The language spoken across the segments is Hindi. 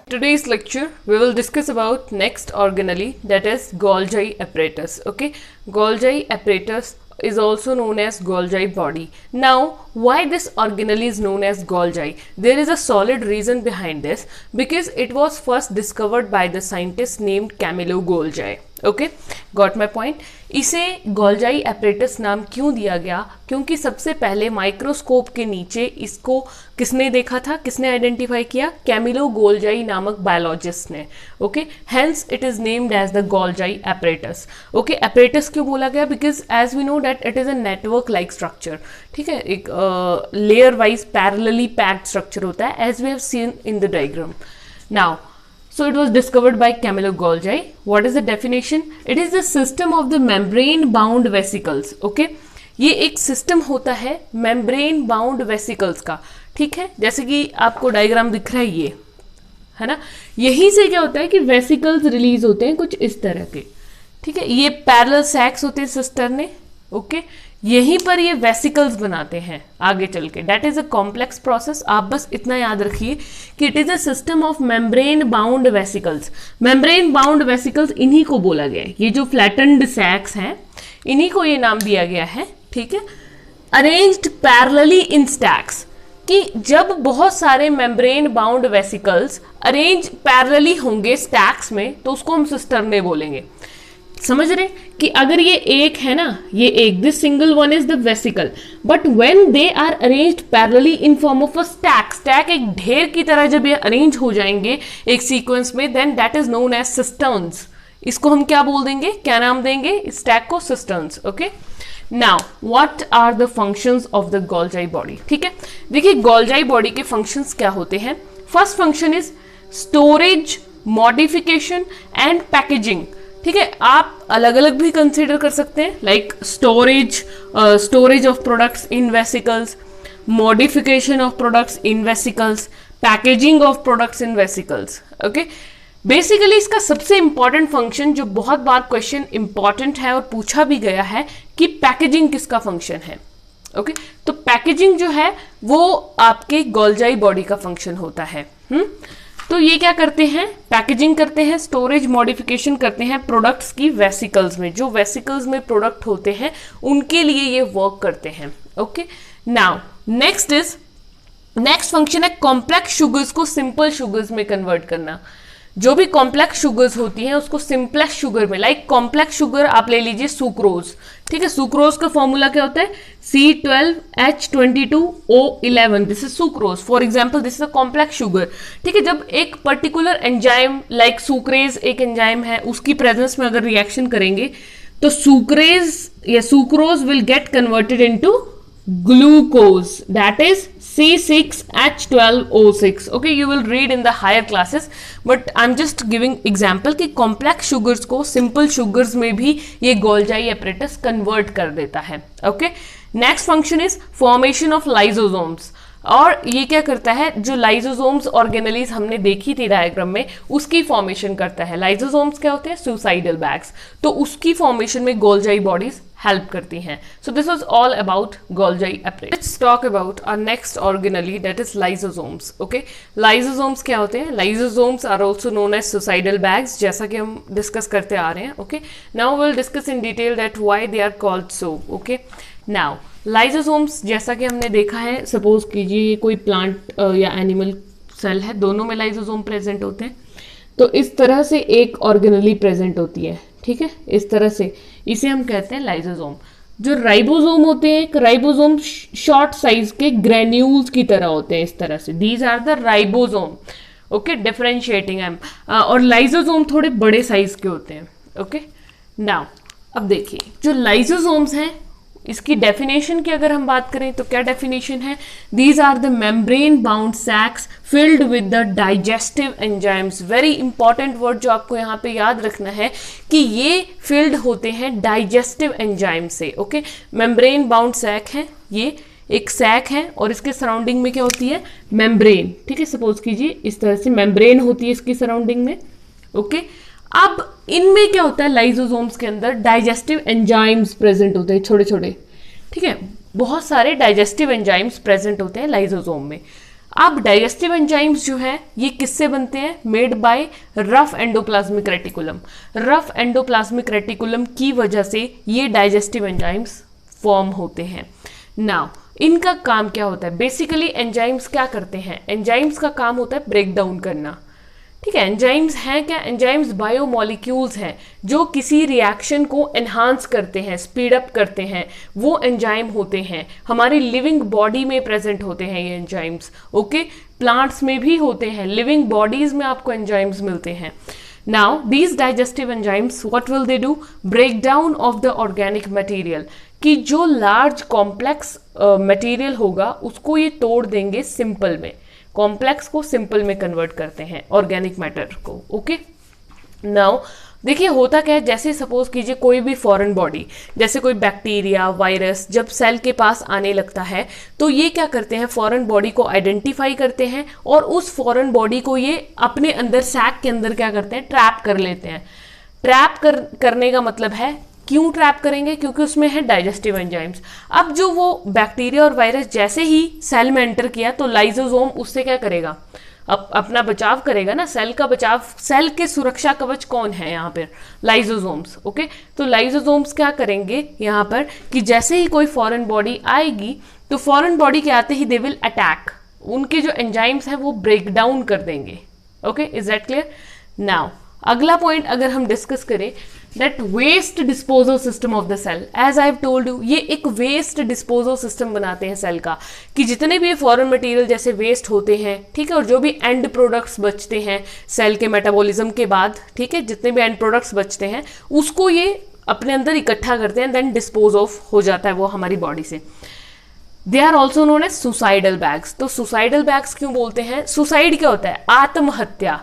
Today's lecture we will discuss about next organelle, that is Golgi apparatus. Okay, Golgi apparatus is also known as Golgi body. Now, why this organelle is known as Golgi? There is a solid reason behind this, because it was first discovered by the scientist named Camillo Golgi. Okay, got my point. इसे गोल्जाई एपरेटस नाम क्यों दिया गया? क्योंकि सबसे पहले माइक्रोस्कोप के नीचे इसको किसने देखा था, किसने आइडेंटिफाई किया? कैमिलो गोल्जाई नामक बायोलॉजिस्ट ने. Okay, hence it is named as the Golgi apparatus. Okay, apparatus क्यों बोला गया? Because as we know that it is a network like structure. ठीक है, एक layer wise parallelly packed structure होता है, as we have seen in the diagram. Now, so it was discovered by Camillo Golgi. What is the definition? It is the system of the membrane bound vesicles. Okay, ये एक सिस्टम होता है membrane bound vesicles का. ठीक है, जैसे कि आपको डायग्राम दिख रहा है, ये है ना, यहीं से क्या होता है कि वेसिकल्स रिलीज होते हैं कुछ इस तरह के. ठीक है, ये पैरेलल सैक्स होते हैं सिस्टर ने. ओके, यहीं पर ये वेसिकल्स बनाते हैं आगे चल के. That is a complex process. आप बस इतना याद रखिए कि it is a system of membrane bound vesicles. Membrane bound vesicles इन्हीं को बोला गया है. ये जो फ्लैटेंड सैक्स हैं, इन्हीं को ये नाम दिया गया है. ठीक है, अरेंज्ड पैरेलली इन स्टैक्स, कि जब बहुत सारे membrane bound vesicles arrange parallelly होंगे स्टैक्स में, तो उसको हम सिस्टर्ने बोलेंगे. समझ रहे कि अगर ये एक है ना, ये एक, this single one is the vesicle, but when they are arranged parallelly in form of a stack, stack एक ढेर की तरह जब ये अरेंज हो जाएंगे एक सीक्वेंस में, then that is known as cisterns. इसको हम क्या बोल देंगे, क्या नाम देंगे स्टैक को? Cisterns. Okay, now what are the functions of the Golgi body? ठीक है, देखिए गोल्जाई बॉडी के फंक्शंस क्या होते हैं. First function is storage, modification and packaging. ठीक है, आप अलग अलग भी कंसीडर कर सकते हैं, like storage of products in vesicles, modification of products in vesicles, packaging of products in vesicles. Okay, basically इसका सबसे इंपॉर्टेंट फंक्शन, जो बहुत बार क्वेश्चन इंपॉर्टेंट है और पूछा भी गया है, कि पैकेजिंग किसका फंक्शन है. ओके, तो पैकेजिंग जो है वो आपके गोल्जाई बॉडी का फंक्शन होता है. तो ये क्या करते हैं? पैकेजिंग करते हैं, स्टोरेज, मॉडिफिकेशन करते हैं प्रोडक्ट्स की वेसिकल्स में. जो वेसिकल्स में प्रोडक्ट होते हैं उनके लिए ये वर्क करते हैं. ओके, नाउ नेक्स्ट फंक्शन है कॉम्प्लेक्स शुगर्स को सिंपल शुगर्स में कन्वर्ट करना. जो भी कॉम्प्लेक्स शुगर्स होती हैं उसको सिंपलेस्ट शुगर में, लाइक कॉम्प्लेक्स शुगर आप ले लीजिए सुक्रोज. ठीक है, सुक्रोज का फॉर्मूला क्या होता है? C12H22O11. This is sucrose. For example this is a complex sugar. ठीक है, जब एक पर्टिकुलर एंजाइम लाइक सुक्रेज एक एंजाइम है, उसकी प्रेजेंस में अगर रिएक्शन करेंगे तो सुक्रेज या sucrose will get converted into glucose, that is C6H12O6. Okay, you will read in the higher classes, but I'm just giving example कि complex sugars को simple sugars में भी ये Golgi apparatus convert कर देता है. Okay, next function is formation of lysosomes. और ये क्या करता है? जो लाइजोसोम्स ऑर्गेनेलीज हमने देखी थी डायग्राम में, उसकी फॉर्मेशन करता है. लाइजोसोम्स क्या होते हैं? Suicidal bags. तो उसकी फॉर्मेशन में गोल्जाई बॉडीज हेल्प करती हैं. So this was all about Golgi apparatus. Let's talk about our next organelle, that is lysosomes. Okay, lysosomes क्या होते हैं? Lysosomes are also known as suicidal bags, जैसा कि हम डिस्कस करते आ रहे हैं. Okay, now will discuss in detail that why they are called so. Okay, now lysosomes जैसा कि हमने देखा है, सपोज कीजिए कोई प्लांट या एनिमल सेल है, दोनों में लाइजोसोम प्रेजेंट होते हैं. तो इस तरह से एक ऑर्गेनेली प्रेजेंट होती है. ठीक है, इस तरह से इसे हम कहते हैं लाइजोसोम. जो राइबोसोम होते हैं, एक राइबोसोम शॉर्ट साइज के ग्रेन्यूल्स की तरह होते हैं इस तरह से. These are the ribosome. Okay, differentiating M. और लाइजोसोम थोड़े बड़े साइज के होते हैं. ओके, नाउ अब देखिए जो लाइजोसोम्स हैं, इसकी डेफिनेशन की अगर हम बात करें तो क्या डेफिनेशन है? These are the membrane bound sacs filled with the digestive enzymes. Very important word जो आपको यहाँ पे याद रखना है कि ये फिल्ड होते हैं डाइजेस्टिव एंजाइम से. ओके, मेम्ब्रेन बाउंड सैक है, ये एक सैक है और इसके सराउंडिंग में क्या होती है? मेम्ब्रेन. ठीक है, सपोज कीजिए इस तरह से मेम्ब्रेन होती है इसकी सराउंडिंग में. ओके, अब इनमें क्या होता है? लाइजोसोम्स के अंदर डाइजेस्टिव एंजाइम्स प्रेजेंट होते हैं, छोटे छोटे. ठीक है, बहुत सारे डाइजेस्टिव एंजाइम्स प्रेजेंट होते हैं लाइजोसोम में. अब डाइजेस्टिव एंजाइम्स जो है ये किससे बनते हैं? Made by rough endoplasmic reticulum. Rough endoplasmic reticulum की वजह से ये डाइजेस्टिव एंजाइम्स फॉर्म होते हैं। नाउ इनका काम क्या होता है? बेसिकली एंजाइम्स क्या करते हैं? एंजाइम्स का काम होता है ब्रेक डाउन करना। ठीक है, एंजाइम्स हैं क्या? एंजाइम्स बायोमोलिक्यूल्स हैं जो किसी रिएक्शन को एनहांस करते हैं, स्पीड अप करते हैं, वो एंजाइम होते हैं। हमारी लिविंग बॉडी में प्रेजेंट होते हैं ये एंजाइम्स। ओके, प्लांट्स में भी होते हैं, लिविंग बॉडीज में आपको एंजाइम्स मिलते हैं। Now these digestive enzymes what will they do? Break down of the organic material, कि जो लार्ज कॉम्प्लेक्स मटेरियल होगा उसको ये तोड़ देंगे सिंपल में, कॉम्प्लेक्स को सिंपल में कन्वर्ट करते हैं ऑर्गेनिक मैटर को। ओके, नाउ देखिए होता क्या है, जैसे सपोज कीजिए कोई भी फॉरेन बॉडी, जैसे कोई बैक्टीरिया, वायरस जब सेल के पास आने लगता है तो ये क्या करते हैं? फॉरेन बॉडी को आइडेंटिफाई करते हैं और उस फॉरेन बॉडी को ये अपने अंदर सैक के अंदर क्या करते हैं? ट्रैप कर लेते हैं। करने का मतलब है, क्यों ट्रैप करेंगे? क्योंकि उसमें है डाइजेस्टिव एंजाइम्स। अब जो वो बैक्टीरिया और वायरस जैसे ही सेल में एंटर किया तो लाइसोसोम उससे क्या करेगा? अपना बचाव करेगा ना, सेल का बचाव। सेल के सुरक्षा कवच कौन है यहाँ पर? लाइसोसोम्स। ओके, तो लाइसोसोम्स क्या करेंगे यहाँ पर कि जैसे ही कोई फॉरेन बॉडी आएगी तो फॉरेन बॉडी के आते ही दे विल अटैक, उनके जो एंजाइम्स हैं वो ब्रेक डाउन कर देंगे। Okay, is that clear? Now अगला पॉइंट अगर हम डिस्कस करें, that waste disposal system of the cell. As I have told you, ये एक वेस्ट डिस्पोजल सिस्टम बनाते हैं सेल का, कि जितने भी फॉरेन मटेरियल जैसे वेस्ट होते हैं, ठीक है, और जो भी एंड प्रोडक्ट्स बचते हैं सेल के मेटाबॉलिज्म के बाद, ठीक है, जितने भी एंड प्रोडक्ट्स बचते हैं उसको ये अपने अंदर इकट्ठा करते हैं, देन डिस्पोज ऑफ हो जाता है वो हमारी बॉडी से। They are also known as suicidal bags. तो सुसाइडल बैग्स क्यों बोलते हैं? सुसाइड क्या होता है? आत्महत्या।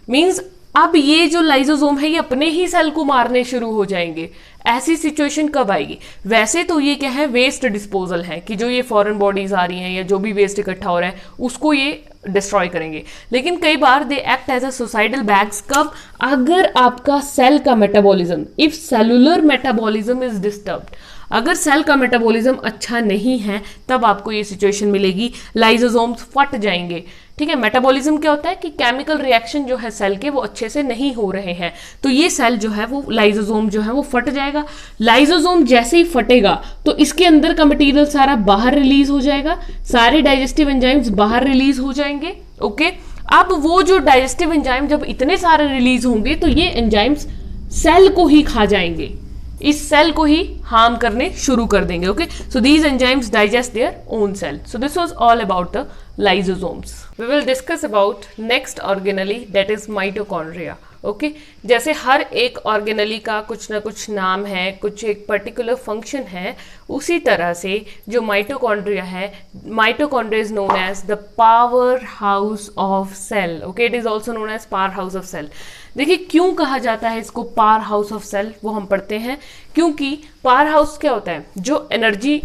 मीन्स अब ये जो लाइसोसोम है ये अपने ही सेल को मारने शुरू हो जाएंगे। ऐसी सिचुएशन कब आएगी? वैसे तो ये क्या है? वेस्ट डिस्पोजल है, कि जो ये फॉरेन बॉडीज आ रही हैं या जो भी वेस्ट इकट्ठा हो रहा है उसको ये डिस्ट्रॉय करेंगे। लेकिन कई बार they act as a suicidal bags. कब? अगर आपका सेल का metabolism, if cellular metabolism is disturbed, अगर सेल का मेटाबॉलिज्म अच्छा नहीं है तब आपको ये सिचुएशन मिलेगी, लाइसोसोम्स फट जाएंगे। ठीक है, मेटाबॉलिज्म क्या होता है कि केमिकल रिएक्शन जो है सेल के वो अच्छे से नहीं हो रहे हैं, तो ये सेल जो है वो लाइसोसोम जो है वो फट जाएगा। लाइसोसोम जैसे ही फटेगा तो इसके अंदर का मटेरियल सारा बाहर रिलीज हो जाएगा, सारे डाइजेस्टिव एंजाइम्स बाहर रिलीज हो जाएंगे। ओके, अब वो जो डाइजेस्टिव एंजाइम जब इतने सारे रिलीज होंगे तो ये एंजाइम्स सेल को ही खा जाएंगे, इस सेल को ही हार्म करने शुरू कर देंगे। Okay, so these enzymes digest their own cell. So this was all about the lysosomes. We will discuss about next organelle, that is mitochondria. Okay, जैसे हर एक ऑर्गेनली का कुछ ना कुछ नाम है, कुछ एक पर्टिकुलर फंक्शन है, उसी तरह से जो माइटोकॉन्ड्रिया है, mitochondria is known as the power house of cell. Okay, it is also known as power house of cell. देखिए क्यों कहा जाता है इसको पावर हाउस ऑफ सेल, वो हम पढ़ते हैं। क्योंकि पावर हाउस क्या होता है? जो एनर्जी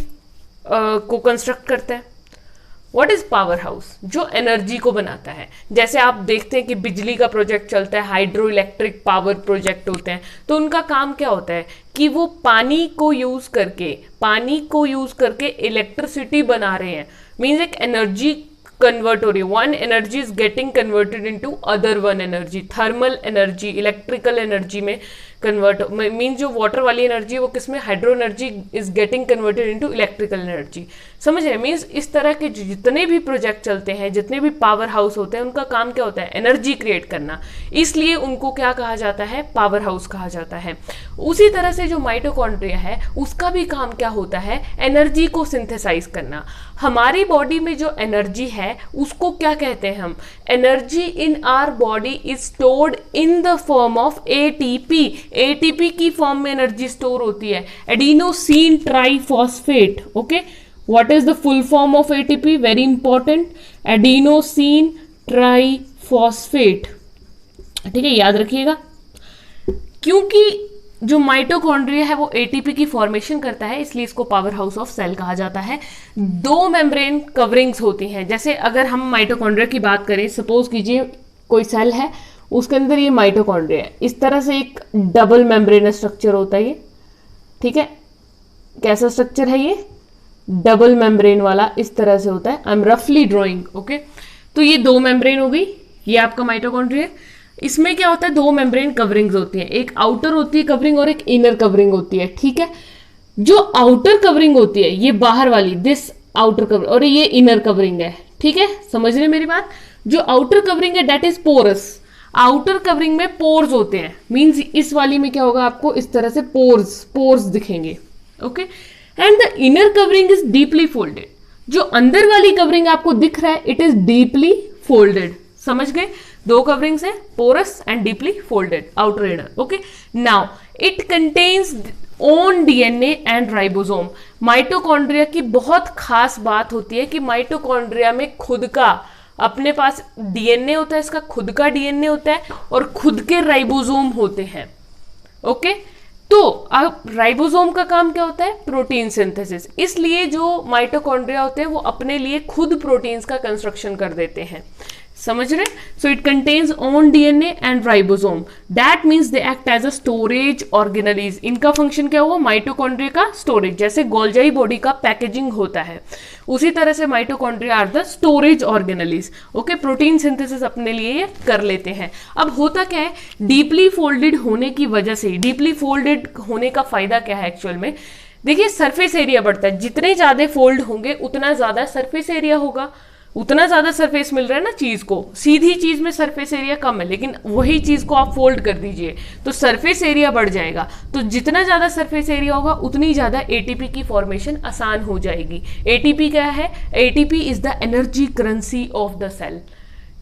को कंस्ट्रक्ट करता है। What is power house? जो एनर्जी को बनाता है। जैसे आप देखते हैं कि बिजली का प्रोजेक्ट चलता है, हाइड्रो इलेक्ट्रिक पावर प्रोजेक्ट होते हैं, तो उनका काम क्या होता है कि वो पानी को यूज करके इलेक्ट्रिसिटी बना रहे हैं। मीन्स एक एनर्जी कन्वर्ट हो रही है, one energy is getting converted into other one energy. Thermal energy electrical energy में कन्वर्ट, मीन जो वाटर वाली एनर्जी है वो किसमें? Hydro energy is getting converted into electrical energy. समझ रहे? मीन्स इस तरह के जितने भी प्रोजेक्ट चलते हैं, जितने भी पावर हाउस होते हैं, उनका काम क्या होता है? एनर्जी क्रिएट करना। इसलिए उनको क्या कहा जाता है? पावर हाउस कहा जाता है। उसी तरह से जो माइटोकॉन्ड्रिया है उसका भी काम क्या होता है? एनर्जी को सिंथेसाइज करना। हमारी बॉडी में जो एनर्जी है उसको क्या कहते हैं हम? Energy in our body is stored in the form of ATP. ATP की फॉर्म में एनर्जी स्टोर होती है, adenosine triphosphate. Okay, what is the full form of ATP? Very important, adenosine triphosphate. ठीक है, याद रखिएगा। क्योंकि जो माइटोकॉन्ड्रिया है वो एटीपी की फॉर्मेशन करता है, इसलिए इसको पावर हाउस ऑफ सेल कहा जाता है। दो मेम्ब्रेन कवरिंग्स होती हैं। जैसे अगर हम माइटोकॉन्ड्रिया की बात करें, सपोज कीजिए कोई सेल है, उसके अंदर ये माइटोकॉन्ड्रिया है, इस तरह से एक डबल मेम्ब्रेन स्ट्रक्चर होता है ये। ठीक है, कैसा स्ट्रक्चर है ये? डबल मेम्ब्रेन वाला, इस तरह से होता है। आई एम रफली ड्रॉइंग। ओके, तो ये दो मेम्ब्रेन हो गई, ये आपका माइटोकॉन्ड्रिया। इसमें क्या होता है, दो मेम्ब्रेन कवरिंग्स होती हैं, एक आउटर होती है कवरिंग और एक इनर कवरिंग होती है, ठीक है। जो आउटर कवरिंग होती है ये बाहर वाली, दिस आउटर कवरिंग, और ये इनर कवरिंग है, ठीक है, समझ रहे मेरी बात। जो आउटर कवरिंग है that is porous, outer covering में पोर्स होते हैं, मींस इस वाली में क्या होगा, आपको इस तरह से पोर्स दिखेंगे, okay. And the inner covering is deeply folded, जो अंदर वाली कवरिंग आपको दिख रहा है इट इज डीपली फोल्डेड, समझ गए। दो कवरिंग्स है, porous and deeply folded, outer inner, okay. Now it contains own DNA and ribosome. Mitochondria की बहुत खास बात होती है कि माइटोकॉन्ड्रिया में खुद का अपने पास डीएनए होता है, इसका खुद का डीएनए होता है और खुद के राइबोसोम होते हैं, ओके। तो अब राइबोसोम का काम क्या होता है, प्रोटीन सिंथेसिस, इसलिए जो माइटोकॉन्ड्रिया होते हैं वो अपने लिए खुद प्रोटीन्स का कंस्ट्रक्शन कर देते हैं, समझ रहे। So it contains own DNA and ribosome, that means they act as a storage organelles. इनका फंक्शन क्या हुआ, माइटोकॉन्ड्रिया का स्टोरेज, जैसे गोल्जाई बॉडी का पैकेजिंग होता है उसी तरह से mitochondria are the storage organelles, okay. Protein synthesis अपने लिए कर लेते हैं। अब होता क्या है, डीपली फोल्डेड होने की वजह से, डीपली फोल्डेड होने का फायदा क्या है एक्चुअल में, देखिए सरफेस एरिया बढ़ता है, जितने ज्यादा फोल्ड होंगे उतना ज्यादा सरफेस एरिया होगा, उतना ज्यादा सरफेस मिल रहा है ना चीज को, सीधी चीज में सरफेस एरिया कम है, लेकिन वही चीज को आप फोल्ड कर दीजिए तो सरफेस एरिया बढ़ जाएगा, तो जितना ज्यादा सरफेस एरिया होगा उतनी ज्यादा एटीपी की फॉर्मेशन आसान हो जाएगी। एटीपी क्या है, ATP is the energy currency of the cell,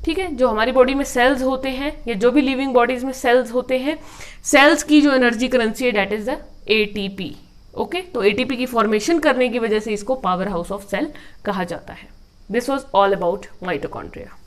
ठीक है। जो हमारी बॉडी में सेल्स होते हैं या जो भी लिविंग बॉडीज में सेल्स होते हैं, सेल्स की जो एनर्जी करेंसी है that is the ATP, okay. तो एटीपी की फॉर्मेशन करने की वजह से इसको पावर हाउस ऑफ सेल कहा जाता है। This was all about mitochondria.